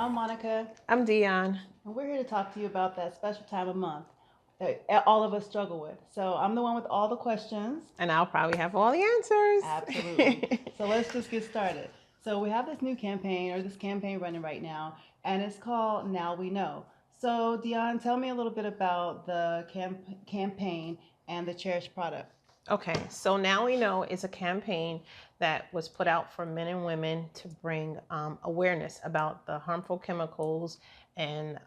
I'm Monica, I'm Dionne. and we're here to talk to you about that special time of month that all of us struggle with. So I'm the one with all the questions. And I'll probably have all the answers. Absolutely. So let's just get started. So we have this new campaign, or this campaign running right now, and it's called Now We Know. So Dionne, tell me a little bit about the campaign and the Cherish product. Okay, so Now We Know is a campaign that was put out for men and women to bring awareness about the harmful chemicals and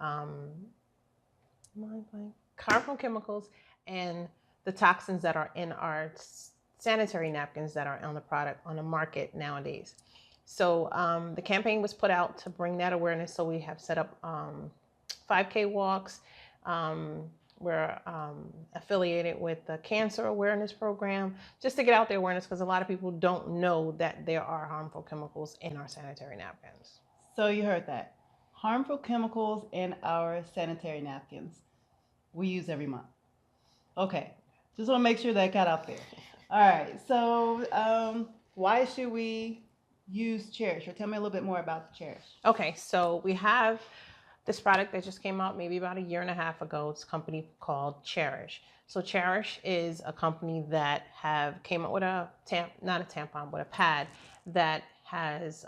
harmful chemicals and the toxins that are in our sanitary napkins that are on the product on the market nowadays. So the campaign was put out to bring that awareness. So we have set up 5K walks. We're affiliated with the Cancer Awareness Program just to get out the awareness because a lot of people don't know that there are harmful chemicals in our sanitary napkins. So you heard that. Harmful chemicals in our sanitary napkins we use every month. Okay, just want to make sure that got out there. All right, so why should we use Cherish? Or tell me a little bit more about Cherish. Okay, so we have this product that just came out maybe about a year and a half ago. It's a company called Cherish. So Cherish is a company that came up with not a tampon, but a pad that has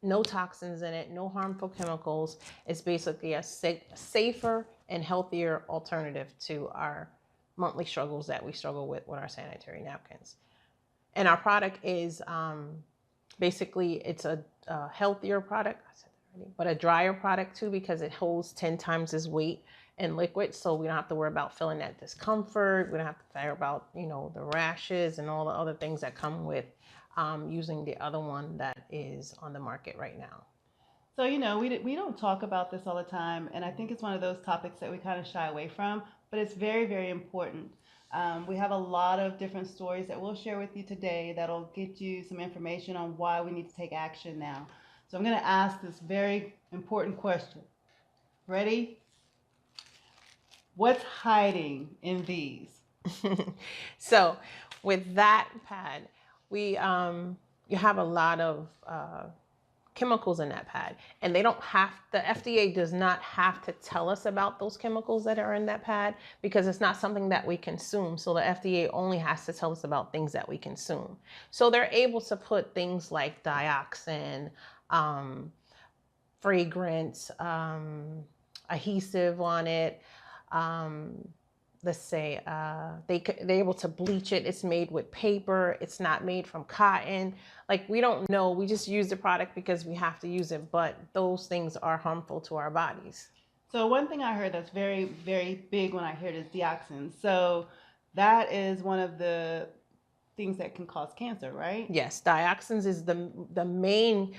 no toxins in it, no harmful chemicals. It's basically a safer and healthier alternative to our monthly struggles that we struggle with our sanitary napkins. And our product is basically it's a healthier product, but a drier product too because it holds 10 times its weight in liquid. So we don't have to worry about feeling that discomfort. We don't have to worry about, the rashes and all the other things that come with using the other one that is on the market right now. So, we don't talk about this all the time, and I think it's one of those topics that we kind of shy away from, but it's very, very important. We have a lot of different stories that we'll share with you today that'll get you some information on why we need to take action now. So I'm going to ask this very important question. Ready? What's hiding in these? So with that pad, you have a lot of chemicals in that pad, and the FDA does not have to tell us about those chemicals that are in that pad because it's not something that we consume. So the FDA only has to tell us about things that we consume. So they're able to put things like dioxin, fragrance, adhesive on it. Let's say they're able to bleach it. It's made with paper. It's not made from cotton. Like, we don't know. We just use the product because we have to use it. But those things are harmful to our bodies. So one thing I heard that's very, very big when I hear it is dioxin. So that is one of the things that can cause cancer, right? Yes, dioxins is the main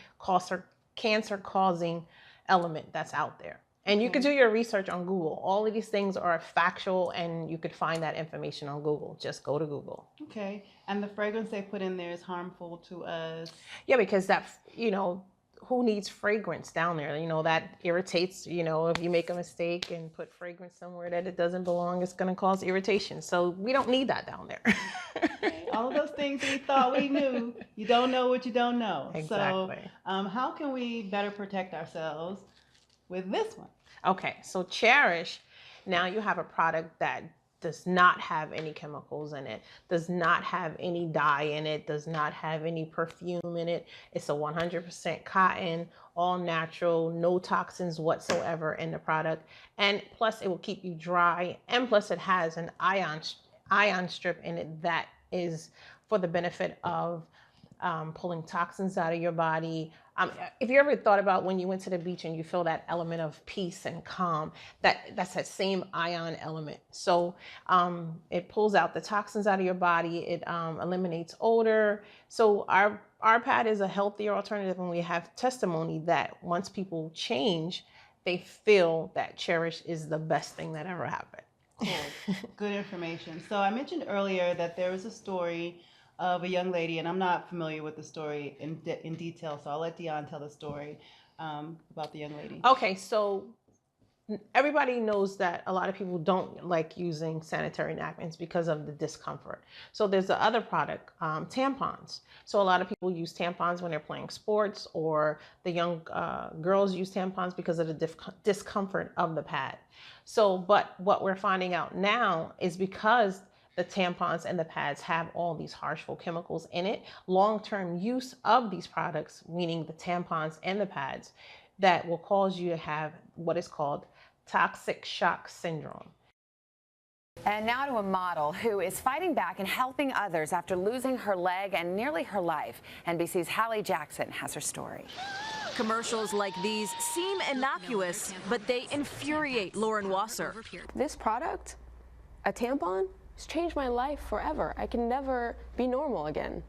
cancer causing element that's out there. And you could do your research on Google. All of these things are factual, and you could find that information on Google. Just go to Google. Okay. And the fragrance they put in there is harmful to us? Yeah, because who needs fragrance down there? That irritates, if you make a mistake and put fragrance somewhere that it doesn't belong, it's going to cause irritation. So we don't need that down there. Okay. All of those things we thought we knew, you don't know what you don't know. Exactly. So how can we better protect ourselves with this one? Okay, so Cherish, now you have a product that does not have any chemicals in it, does not have any dye in it, does not have any perfume in it. It's a 100% cotton, all natural, no toxins whatsoever in the product. And plus it will keep you dry. And plus it has an ion strip in it that is for the benefit of pulling toxins out of your body. If you ever thought about when you went to the beach and you feel that element of peace and calm, that's that same ion element. So it pulls out the toxins out of your body. It eliminates odor. So our pad is a healthier alternative, and we have testimony that once people change, they feel that Cherish is the best thing that ever happened. Cool. Good information. So I mentioned earlier that there was a story of a young lady, and I'm not familiar with the story in detail, so I'll let Dionne tell the story about the young lady. Okay, so everybody knows that a lot of people don't like using sanitary napkins because of the discomfort. So there's the other product, tampons. So a lot of people use tampons when they're playing sports, or the young girls use tampons because of the discomfort of the pad. So, but what we're finding out now is because the tampons and the pads have all these harmful chemicals in it, long-term use of these products, meaning the tampons and the pads, that will cause you to have what is called toxic shock syndrome. And now to a model who is fighting back and helping others after losing her leg and nearly her life. NBC's Hallie Jackson has her story. Commercials like these seem innocuous, but they infuriate Lauren Wasser. This product, a tampon, has changed my life forever. I can never be normal again.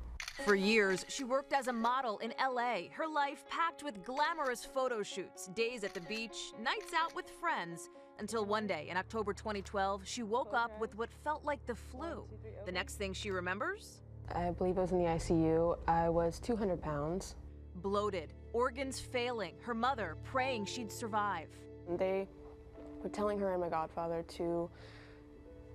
For years, she worked as a model in LA, her life packed with glamorous photo shoots, days at the beach, nights out with friends, until one day in October 2012, she woke up with what felt like the flu. The next thing she remembers? I believe I was in the ICU. I was 200 pounds. Bloated, organs failing, her mother praying she'd survive. They were telling her and my godfather to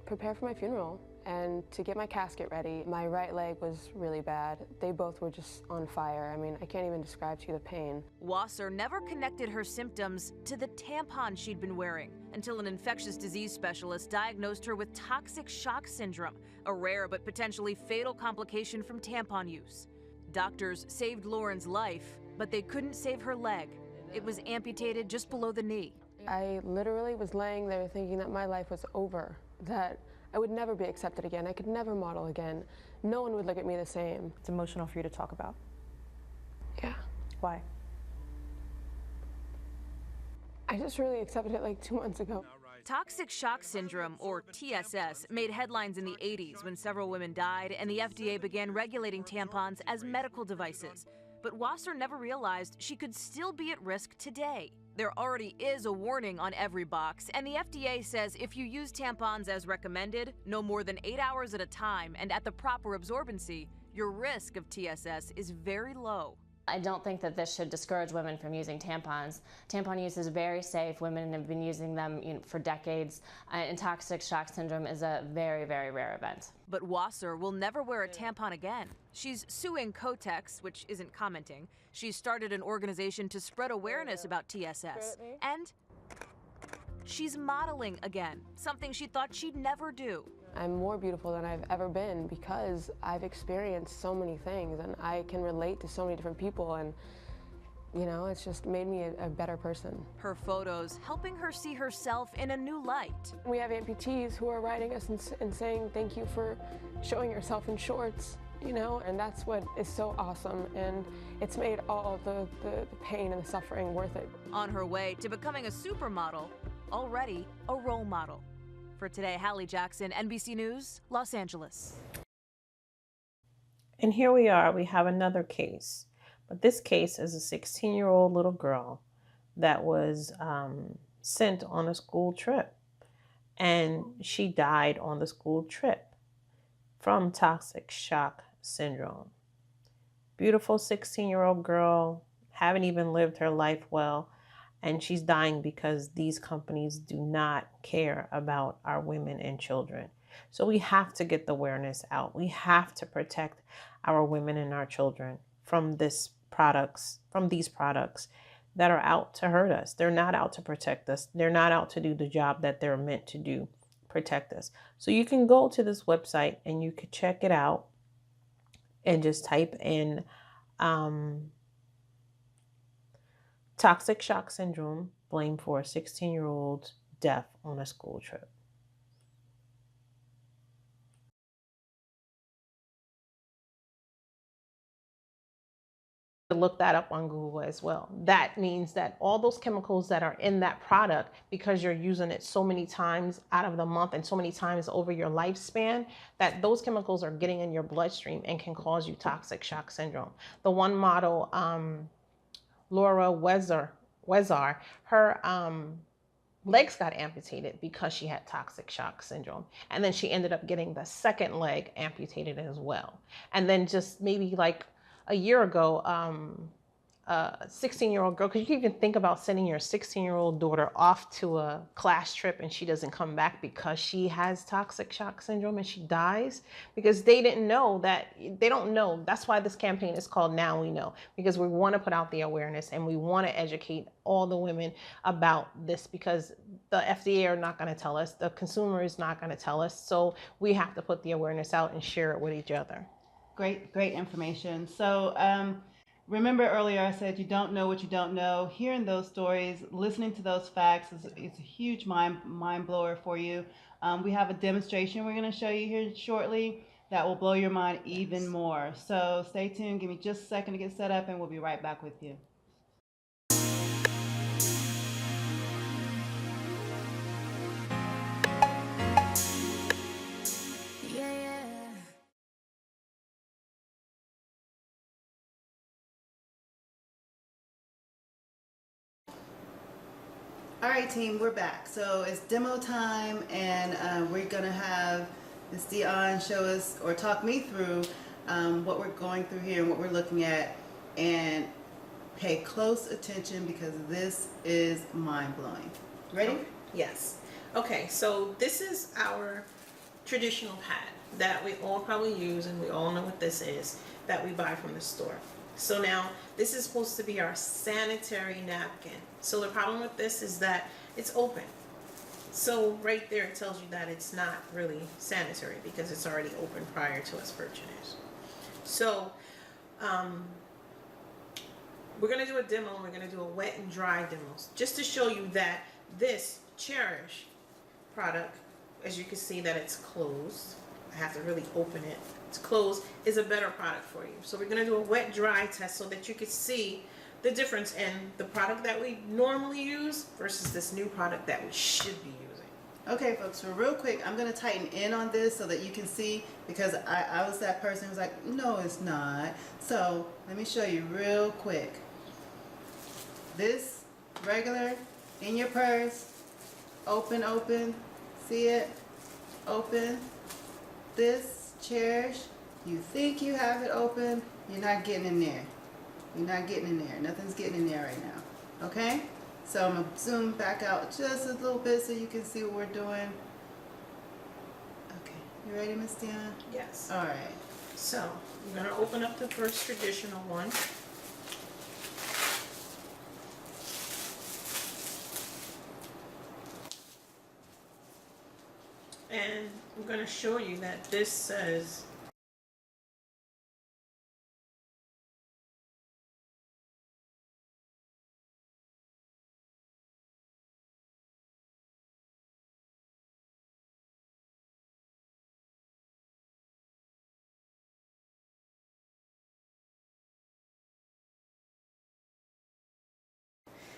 prepare for my funeral and to get my casket ready. My right leg was really bad. They both were just on fire. I mean, I can't even describe to you the pain. Wasser never connected her symptoms to the tampon she'd been wearing until an infectious disease specialist diagnosed her with toxic shock syndrome, a rare but potentially fatal complication from tampon use. Doctors saved Lauren's life, but they couldn't save her leg. It was amputated just below the knee. I literally was laying there thinking that my life was over, that I would never be accepted again. I could never model again. No one would look at me the same. It's emotional for you to talk about. Yeah. Why? I just really accepted it like 2 months ago. Toxic shock syndrome, or TSS, made headlines in the 80s when several women died and the FDA began regulating tampons as medical devices. But Wasser never realized she could still be at risk today. There already is a warning on every box, and the FDA says if you use tampons as recommended, no more than 8 hours at a time, and at the proper absorbency, your risk of TSS is very low. I don't think that this should discourage women from using tampons. Tampon use is very safe. Women have been using them for decades, and toxic shock syndrome is a very, very rare event. But Wasser will never wear a tampon again. She's suing Kotex, which isn't commenting. She's started an organization to spread awareness about TSS. And she's modeling again, something she thought she'd never do. I'm more beautiful than I've ever been because I've experienced so many things and I can relate to so many different people, and you know, it's just made me a better person. Her photos helping her see herself in a new light. We have amputees who are writing us and saying thank you for showing yourself in shorts, you know, and that's what is so awesome, and it's made all the pain and the suffering worth it. On her way to becoming a supermodel, already a role model. For today, Hallie Jackson, NBC News, Los Angeles. And here we are, we have another case. But this case is a 16-year-old little girl that was sent on a school trip. And she died on the school trip from toxic shock syndrome. Beautiful 16-year-old girl, haven't even lived her life well. And she's dying because these companies do not care about our women and children. So we have to get the awareness out. We have to protect our women and our children from these products that are out to hurt us. They're not out to protect us. They're not out to do the job that they're meant to do, protect us. So you can go to this website and you can check it out and just type in toxic shock syndrome, blamed for a 16-year-old's death on a school trip. Look that up on Google as well. That means that all those chemicals that are in that product, because you're using it so many times out of the month and so many times over your lifespan, that those chemicals are getting in your bloodstream and can cause you toxic shock syndrome. The one model, Laura Wezar, her legs got amputated because she had toxic shock syndrome. And then she ended up getting the second leg amputated as well. And then just maybe like a year ago, a 16-year-old girl, because you can even think about sending your 16-year-old daughter off to a class trip and she doesn't come back because she has toxic shock syndrome and she dies because they didn't know that. They don't know. That's why this campaign is called Now We Know, because we want to put out the awareness and we want to educate all the women about this, because the FDA are not going to tell us, the consumer is not going to tell us, so we have to put the awareness out and share it with each other. Great information. So remember earlier I said you don't know what you don't know. Hearing those stories, listening to those facts is a huge mind blower for you. We have a demonstration we're going to show you here shortly that will blow your mind even more. So stay tuned. Give me just a second to get set up and we'll be right back with you. All right, team, we're back. So it's demo time, and we're gonna have Ms. Dionne show us or talk me through what we're going through here and what we're looking at, and pay close attention because this is mind-blowing. Ready? Okay. Yes. Okay, so this is our traditional pad that we all probably use, and we all know what this is, that we buy from the store. So now this is supposed to be our sanitary napkin. So the problem with this is that it's open. So right there it tells you that it's not really sanitary because it's already open prior to us purchasing it. So we're going to do a demo, and we're going to do a wet and dry demos just to show you that this Cherish product, as you can see that it's closed. I have to really open it. It's closed, is a better product for you. So we're going to do a wet dry test so that you can see the difference in the product that we normally use versus this new product that we should be using. Okay, folks, so real quick, I'm going to tighten in on this so that you can see, because I was that person who's like, no, it's not. So let me show you real quick. This regular in your purse, open, see it, open. This Cherish, you think you have it open, you're not getting in there. You're not getting in there. Nothing's getting in there right now. Okay? So I'm going to zoom back out just a little bit so you can see what we're doing. Okay. You ready, Miss Dionne? Yes. All right. So I'm going to open up the first traditional one. And I'm going to show you that this says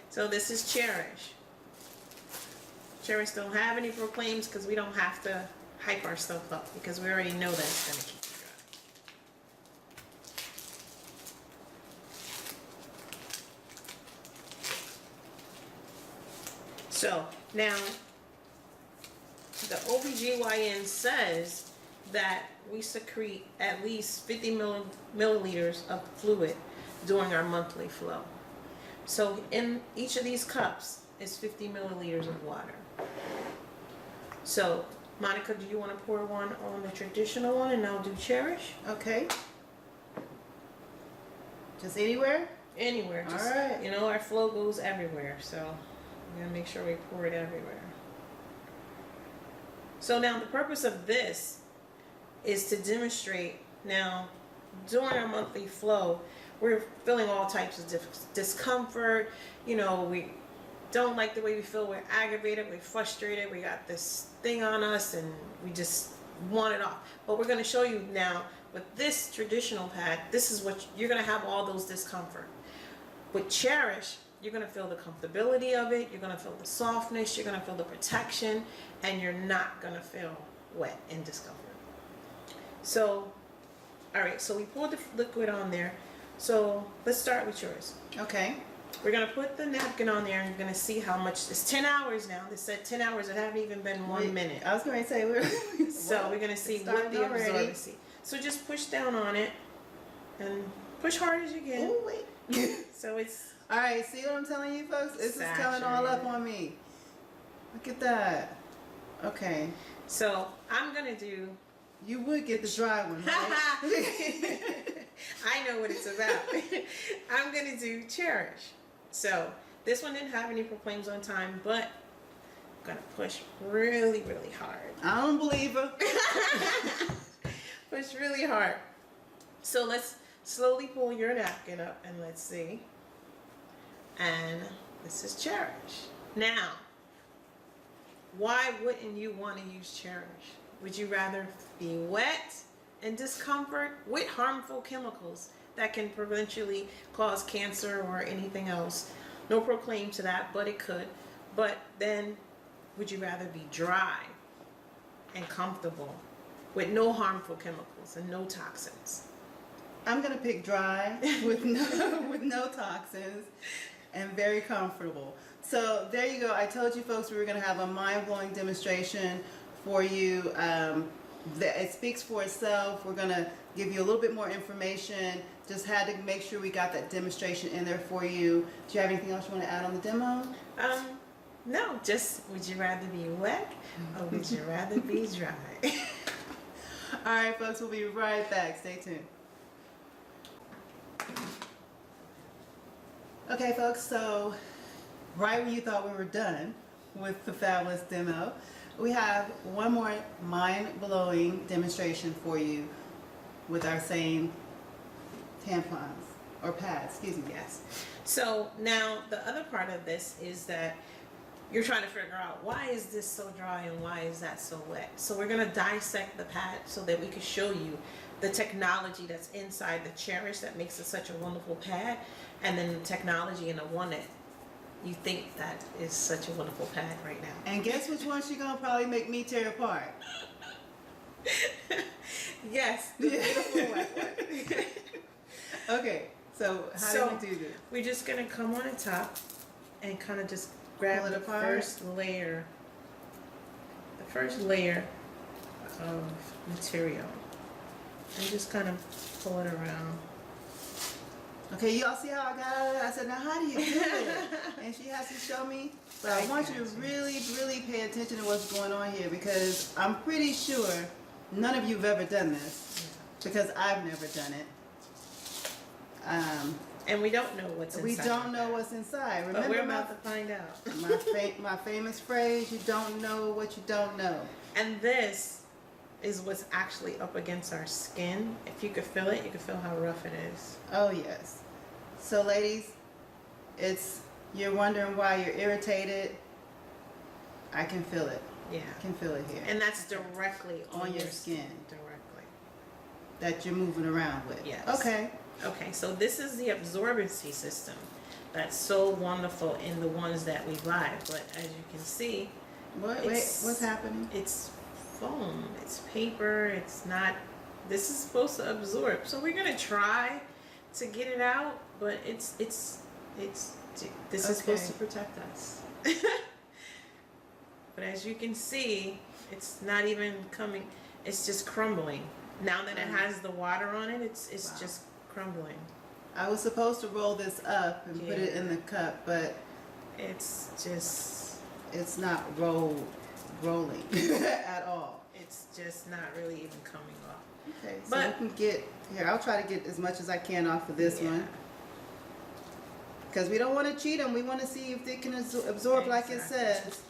so this is Cherish. Cherish don't have any proclaims because we don't have to hype our stuff up because we already know that it's going to keep you dry. So now the OBGYN says that we secrete at least 50 milliliters of fluid during our monthly flow. So in each of these cups is 50 milliliters of water. So Monica, do you want to pour one on the traditional one and I'll do Cherish? Okay. Just anywhere? Anywhere. Just, all right. You know, our flow goes everywhere, so we're going to make sure we pour it everywhere. So now the purpose of this is to demonstrate now during our monthly flow, we're feeling all types of discomfort. You know, we don't like the way we feel. We're aggravated. We're frustrated. We got this thing on us and we just want it off. But we're going to show you now with this traditional pad, this is what you're going to have, all those discomfort. With Cherish, you're going to feel the comfortability of it. You're going to feel the softness. You're going to feel the protection. And you're not going to feel wet and discomfort. So, all right. So we poured the liquid on there. So let's start with yours. Okay. We're going to put the napkin on there and you're going to see how much. It's 10 hours now. They said 10 hours. It haven't even been 1 minute. I was going to say, so we're going to see what the absorbency. So just push down on it and push hard as you can. Ooh, wait. So it's All right, see what I'm telling you, folks? This is coming all up on me. Look at that. Okay. so I'm gonna do. You would get the dry one, right? I know what it's about. I'm gonna do Cherish. So this one didn't have any proclaims on time, but I'm gonna push really, really hard. I don't believe her. Push really hard. So let's slowly pull your napkin up and let's see. And this is Cherish. Now, why wouldn't you want to use Cherish? Would you rather be wet and discomfort with harmful chemicals that can potentially cause cancer or anything else? No proclaim to that, but it could. But then, would you rather be dry and comfortable with no harmful chemicals and no toxins? I'm gonna pick dry with no toxins and very comfortable. So there you go. I told you folks we were gonna have a mind-blowing demonstration for you. That it speaks for itself. We're gonna give you a little bit more information. Just had to make sure we got that demonstration in there for you. Do you have anything else you want to add on the demo? No, just would you rather be wet or would you rather be dry? All right, folks, we'll be right back. Stay tuned. Okay, folks, so right when you thought we were done with the fabulous demo, we have one more mind-blowing demonstration for you with our same tampons, or pads, excuse me. Yes. So now the other part of this is that you're trying to figure out why is this so dry and why is that so wet. So we're going to dissect the pad so that we can show you the technology that's inside the Cherish that makes it such a wonderful pad, and then the technology in the one that you think that is such a wonderful pad right now. And guess which one she's gonna probably make me tear apart? Yes, the beautiful wet one. Okay, so how do we do this? We're just gonna come on the top and kind of just grab Pull it the apart? first layer of material and just kind of pull it around. Okay, y'all see how I got out of it? I said, now how do you do it? And she has to show me. But I want you to really, really pay attention to what's going on here, because I'm pretty sure none of you have ever done this, because I've never done it. And we don't know what's inside. We don't know what's inside. Remember, but we're about to find out. my famous phrase, you don't know what you don't know. And this is what's actually up against our skin. If you could feel it, you could feel how rough it is. Oh yes. So ladies, you're wondering why you're irritated. I can feel it. Yeah. I can feel it here. And that's directly on your skin. Directly. That you're moving around with. Yes. Okay. Okay, so this is the absorbency system that's so wonderful in the ones that we buy. But as you can see, what's happening? It's foam, it's paper, it's not, this is supposed to absorb. So we're gonna try to get it out, but this is supposed to protect us. But as you can see, it's not even coming, it's just crumbling. Now that it has the water on it, it's just crumbling. I was supposed to roll this up and put it in the cup, but it's not rolling at all. It's just not really even coming off. Okay, so we can get here. I'll try to get as much as I can off of this one, because we don't want to cheat them. We want to see if they can absorb, like it says,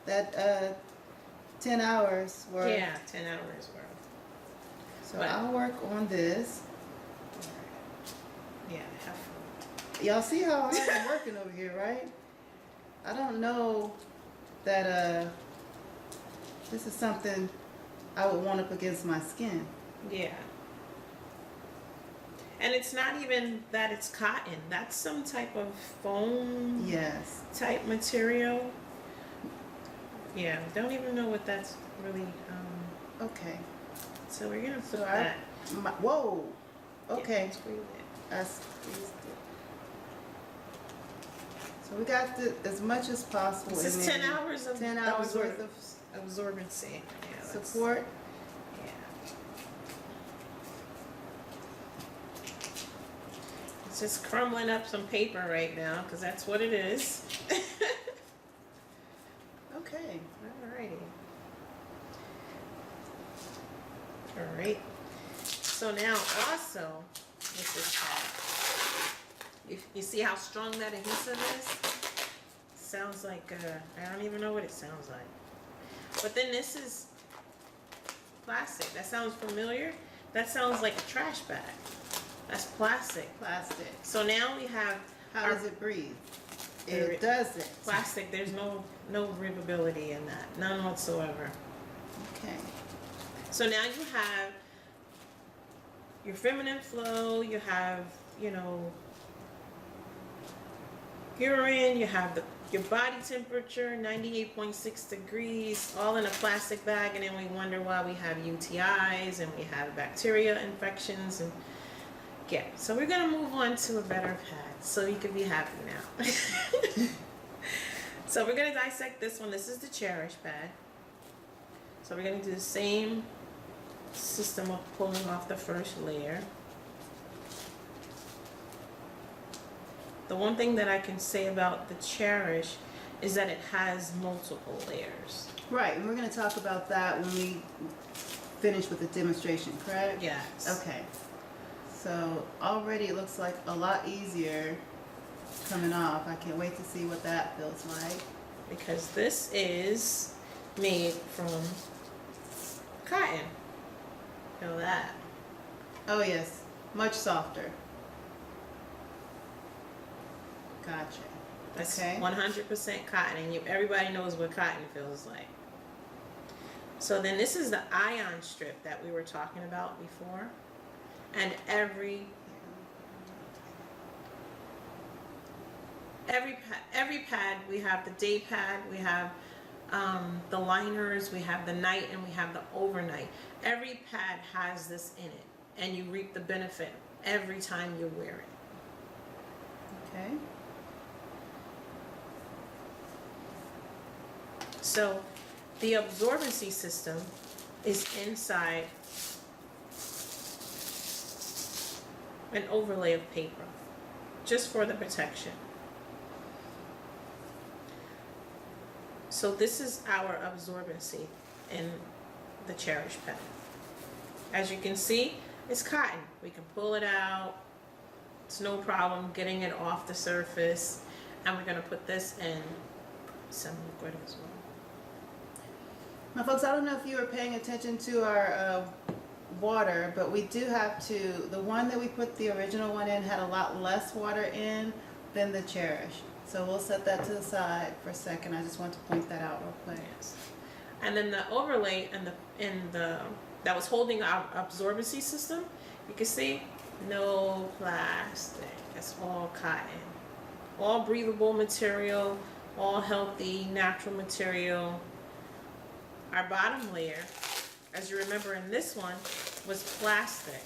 that 10 hours worth. Yeah, 10 hours worth. So I'll work on this. Yeah, have fun. Y'all see how hard I'm working over here, right? I don't know that this is something I would want up against my skin. Yeah. And it's not even that it's cotton. That's some type of foam type material. Yeah, don't even know what that's really. Okay. So we're going to put that. Whoa. Okay. Yeah, squeeze it. I squeezed it. So we got as much as possible. This is 10 hours of 10 hours worth of absorbency. Yeah, support. Yeah. just crumbling up some paper right now because that's what it is. Okay. Alrighty. Alright. So now also with this pad, you see how strong that adhesive is? Sounds like, I don't even know what it sounds like. But then this is plastic. That sounds familiar? That sounds like a trash bag. That's plastic. Plastic. So now we have How our does it breathe? It It doesn't. plastic. There's no breathability in that. None whatsoever. Okay. So now you have your feminine flow, you have, you know, urine, you have your body temperature, 98.6 degrees, all in a plastic bag, and then we wonder why we have UTIs and we have bacteria infections and yeah. So we're gonna move on to a better pad so you can be happy now. So we're gonna dissect this one. This is the Cherish pad. So we're gonna do the same system of pulling off the first layer. The one thing that I can say about the Cherish is that it has multiple layers. Right, and we're going to talk about that when we finish with the demonstration, correct? Yes. Okay. So already it looks like a lot easier coming off. I can't wait to see what that feels like. Because this is made from cotton. Feel that. Oh yes, much softer. Gotcha. That's Okay. 100% cotton, and everybody knows what cotton feels like. So then this is the ion strip that we were talking about before, and every pad, we have the day pad, we have the liners, we have the night, and we have the overnight. Every pad has this in it, and you reap the benefit every time you wear it. Okay. So the absorbency system is inside an overlay of paper, just for the protection. So this is our absorbency in the Cherish pad. As you can see, it's cotton. We can pull it out. It's no problem getting it off the surface. And we're gonna put this in some liquid as well. Now folks, I don't know if you were paying attention to our water, but we do have to, the one that we put the original one in had a lot less water in than the Cherish. So we'll set that to the side for a second. I just want to point that out real quick. Yes. And then the overlay and that was holding our absorbency system, you can see no plastic. It's all cotton. All breathable material, all healthy, natural material. Our bottom layer, as you remember in this one, was plastic.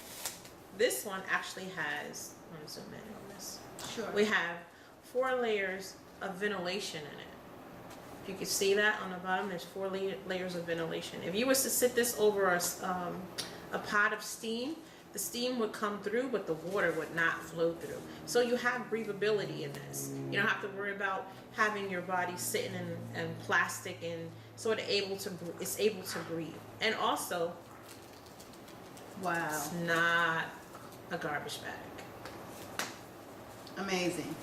This one actually has, let me zoom in on this. Sure. We have 4 layers of ventilation in it. If you can see that on the bottom, there's 4 layers of ventilation. If you was to sit this over a pot of steam, the steam would come through, but the water would not flow through. So you have breathability in this. You don't have to worry about having your body sitting in plastic and sort of it's able to breathe. And also, Wow. it's not a garbage bag. Amazing.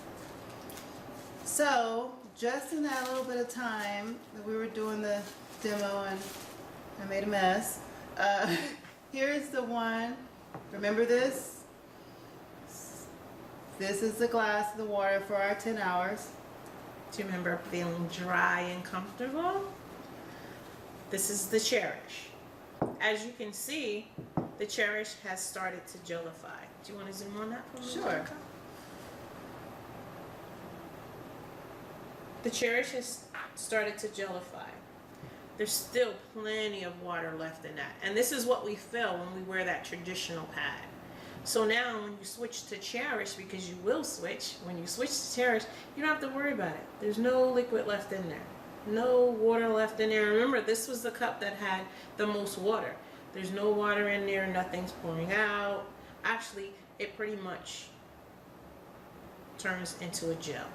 So, just in that little bit of time that we were doing the demo and I made a mess, here's the one. Remember this? This is the glass of the water for our 10 hours. Do you remember feeling dry and comfortable? This is the Cherish. As you can see, the Cherish has started to gelify. Do you want to zoom on that for me? Sure. Rebecca? The Cherish has started to gelify. There's still plenty of water left in that. And this is what we feel when we wear that traditional pad. So now when you switch to Cherish, because you will switch, when you switch to Cherish, you don't have to worry about it. There's no liquid left in there. No water left in there. Remember, this was the cup that had the most water. There's no water in there, nothing's pouring out. Actually, it pretty much turns into a gel.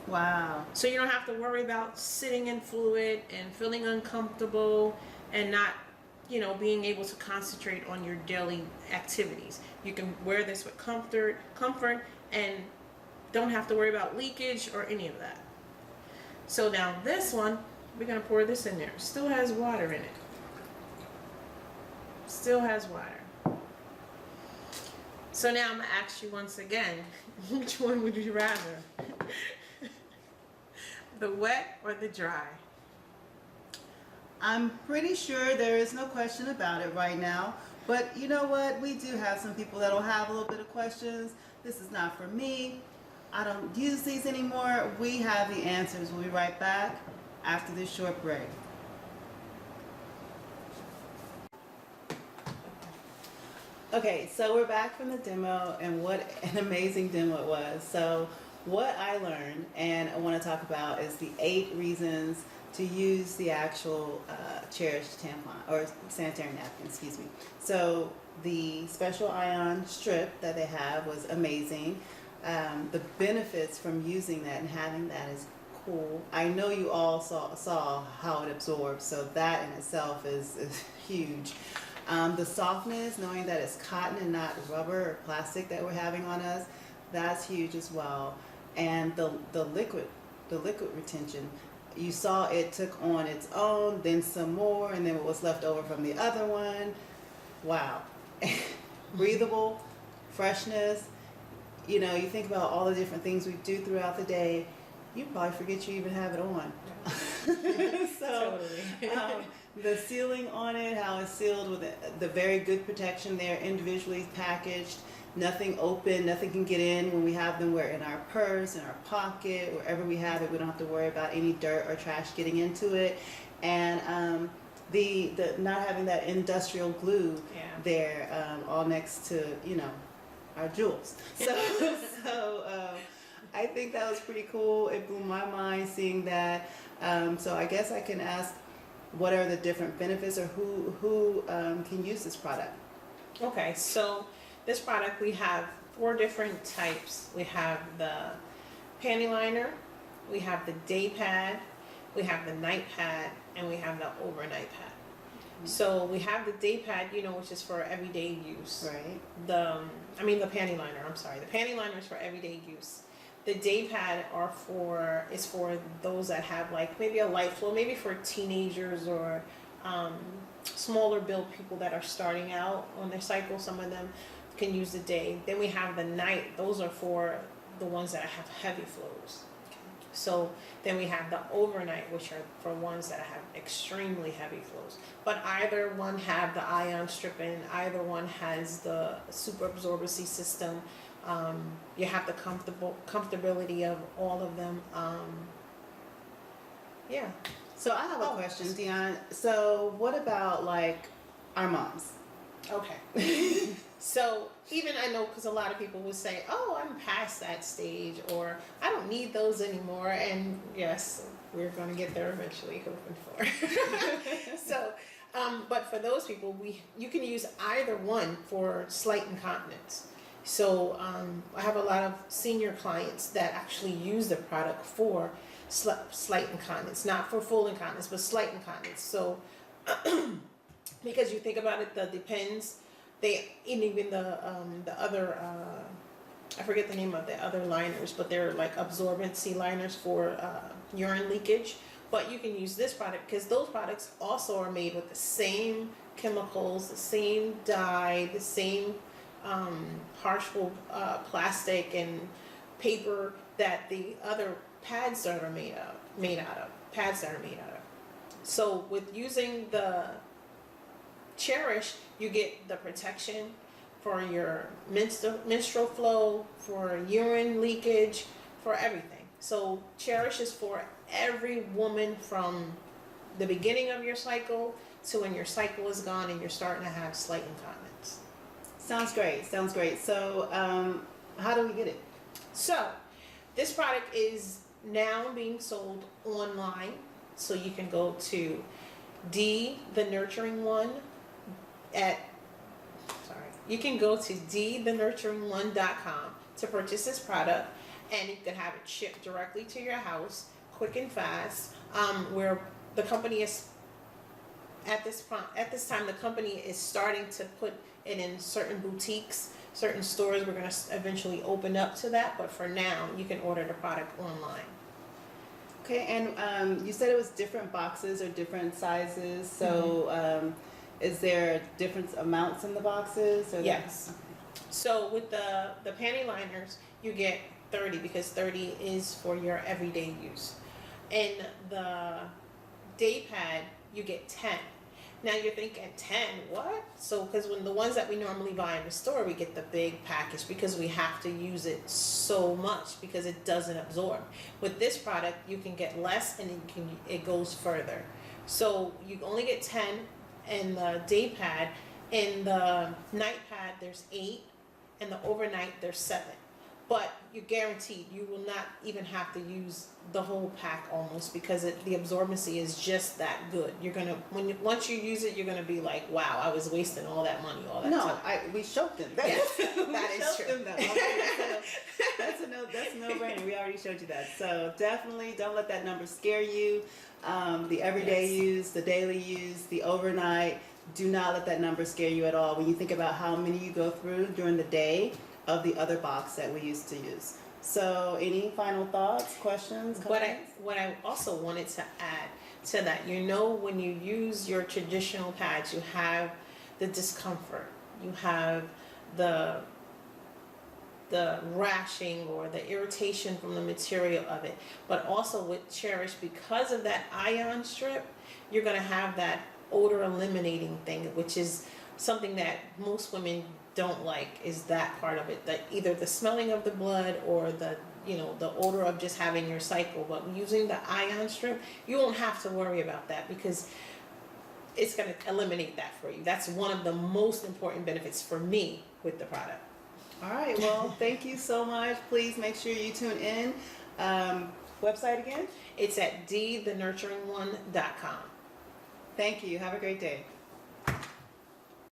Wow. So you don't have to worry about sitting in fluid and feeling uncomfortable and not, being able to concentrate on your daily activities. You can wear this with comfort, and don't have to worry about leakage or any of that. So now this one, we're going to pour this in there. Still has water in it. Still has water. So now I'm going to ask you once again, which one would you rather? The wet or the dry? I'm pretty sure there is no question about it right now. But you know what? We do have some people that'll have a little bit of questions. This is not for me. I don't use these anymore. We have the answers. We'll be right back after this short break. Okay, so we're back from the demo, and what an amazing demo it was. So what I learned and I want to talk about is the 8 reasons to use the actual cherished tampon or sanitary napkin, excuse me. So the special ion strip that they have was amazing. The benefits from using that and having that is cool. I know you all saw how it absorbs, so that in itself is huge. The softness, knowing that it's cotton and not rubber or plastic that we're having on us, that's huge as well. And the liquid retention, you saw it took on its own, then some more, and then what was left over from the other one. Wow. Breathable, freshness. You think about all the different things we do throughout the day, you probably forget you even have it on. So Totally. the sealing on it, how it's sealed with the very good protection there, individually packaged, nothing open, nothing can get in. When we have them, we're in our purse, in our pocket, wherever we have it. We don't have to worry about any dirt or trash getting into it. And the not having that industrial glue there, all next to our jewels. So I think that was pretty cool. It blew my mind seeing that. So I guess I can ask, what are the different benefits, or who can use this product? Okay, so this product, we have 4 different types. We have the panty liner, we have the day pad, we have the night pad, and we have the overnight pad. So we have the day pad, which is for everyday use. Right. The panty liner, I'm sorry. The panty liner is for everyday use. The day pad is for those that have maybe a light flow, maybe for teenagers or smaller build people that are starting out on their cycle. Some of them can use the day. Then we have the night. Those are for the ones that have heavy flows. So then we have the overnight, which are for ones that have extremely heavy flows. But either one have the ion strip in, either one has the super absorbency system. You have the comfortability of all of them. Yeah. So I have a question, Dionne. So what about our moms? Okay. So even I know, because a lot of people would say, oh, I'm past that stage, or I don't need those anymore. And yes, we're going to get there eventually, hoping for. So, but for those people, you can use either one for slight incontinence. So I have a lot of senior clients that actually use the product for slight incontinence, not for full incontinence, but slight incontinence. So because you think about it, the Depends, even the other, I forget the name of the other liners, but they're like absorbency liners for urine leakage. But you can use this product because those products also are made with the same chemicals, the same dye, the same harshful plastic and paper that the other pads that are made out of. So with using the Cherish, you get the protection for your menstrual flow, for urine leakage, for everything. So Cherish is for every woman from the beginning of your cycle to when your cycle is gone and you're starting to have slight incontinence. Sounds great. So how do we get it? So this product is now being sold online. So you can go to the Nurturing One you can go to thenurturing1.com to purchase this product. and you can have it shipped directly to your house, quick and fast. Where the company is at this time, the company is starting to put it in certain boutiques, certain stores. We're going to eventually open up to that, but for now, you can order the product online. Okay, and you said it was different boxes or different sizes. So, is there different amounts in the boxes? Or Yes. So with the panty liners, you get 30 because 30 is for your everyday use. In the day pad, you get 10. Now you're thinking 10, what? So, because when the ones that we normally buy in the store, we get the big package because we have to use it so much because it doesn't absorb. With this product, you can get less and it goes further. So you only get 10 in the day pad. In the night pad, there's 8. In the overnight, there's 7. But you're guaranteed you will not even have to use the whole pack almost because the absorbency is just that good. You're gonna once you use it, you're gonna be like, wow, I was wasting all that money, all that time. We showed them. Yes, that is true. That's a no-brainer. We already showed you that. So definitely don't let that number scare you. The everyday use, the daily use, the overnight. Do not let that number scare you at all. When you think about how many you go through during the day of the other box that we used to use. So any final thoughts, questions, comments? What I also wanted to add to that, when you use your traditional pads, you have the discomfort, you have the rashing or the irritation from the material of it, but also with Cherish, because of that ion strip, you're going to have that odor eliminating thing, which is something that most women don't like, is that part of it, that either the smelling of the blood or the odor of just having your cycle. But using the ion strip, you won't have to worry about that because it's going to eliminate that for you. That's one of the most important benefits for me with the product. All right, well, thank you so much. Please make sure you tune in. Website again? It's at thenurturingone.com. Thank you. Have a great day.